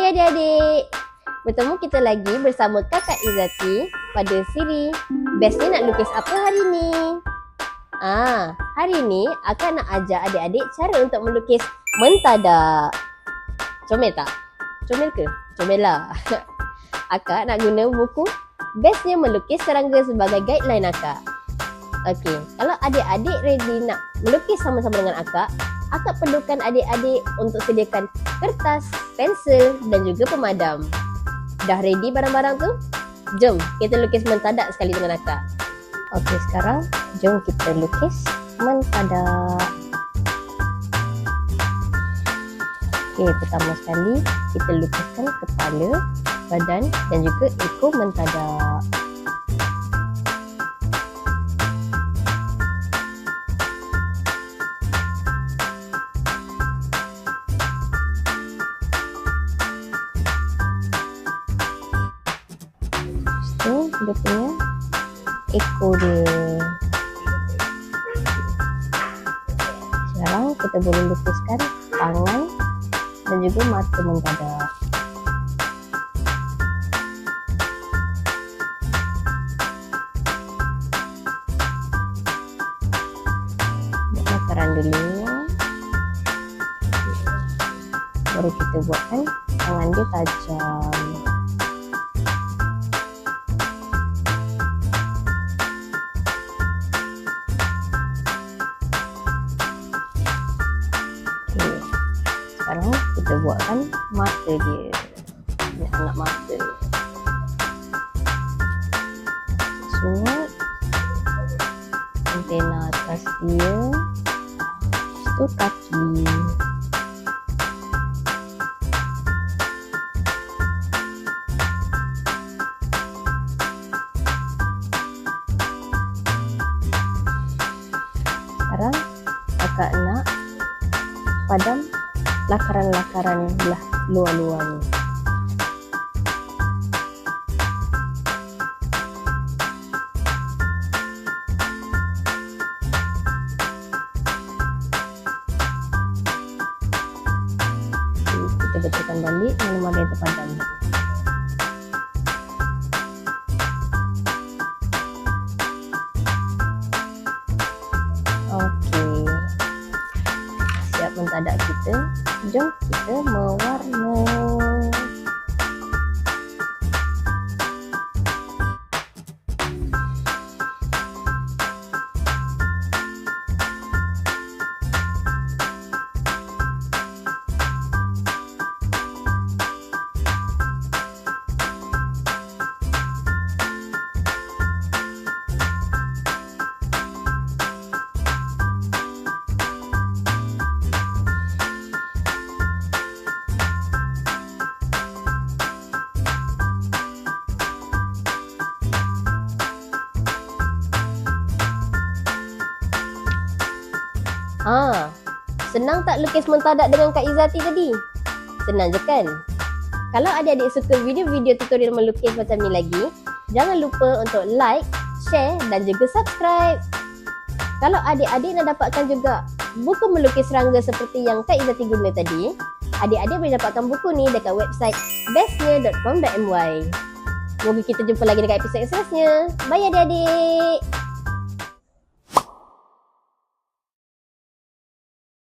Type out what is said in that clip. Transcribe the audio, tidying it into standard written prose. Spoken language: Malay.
Bye adik-adik. Bertemu kita lagi bersama Kakak Izzati pada siri Bestnya Nak Lukis Apa Hari Ni. Hari ni Akak nak ajar adik-adik cara untuk melukis mentadak. Comel tak? Comel ke? Comel lah. Akak nak guna buku Bestnya Melukis Serangga sebagai guideline akak. Okey, kalau adik-adik ready nak melukis sama-sama dengan akak perlukan adik-adik untuk sediakan kertas, pensel dan juga pemadam. Dah ready barang-barang tu? Jom kita lukis mentadak sekali dengan akak. Okey, sekarang jom kita lukis mentadak. Okey, pertama sekali kita lukiskan kepala, badan dan juga ekor mentadak. Dia punya ekor dia. Sekarang kita boleh lukiskan tangan dan juga mata mentadak. Buat lakaran dulu. Baru kita buatkan tangan dia tajam. Sekarang kita buatkan mata dia. Ini anak mata. Suat antena atas dia. Itu kaki. Sekarang kakak nak padam lakaran-lakaran belah luar-luar ni. Kita betulkan balik mana-mana yang terpadam. Okey, siap mentadak kita. Jom kita mewarna. Senang tak lukis mentadak dengan Kak Izzati tadi? Senang je kan? Kalau adik-adik suka video-video tutorial melukis macam ni lagi, jangan lupa untuk like, share dan juga subscribe. Kalau adik-adik nak dapatkan juga buku melukis serangga seperti yang Kak Izzati guna tadi, adik-adik boleh dapatkan buku ni dekat website bestnya.com.my. Moga kita jumpa lagi dekat episod seterusnya. Bye adik-adik!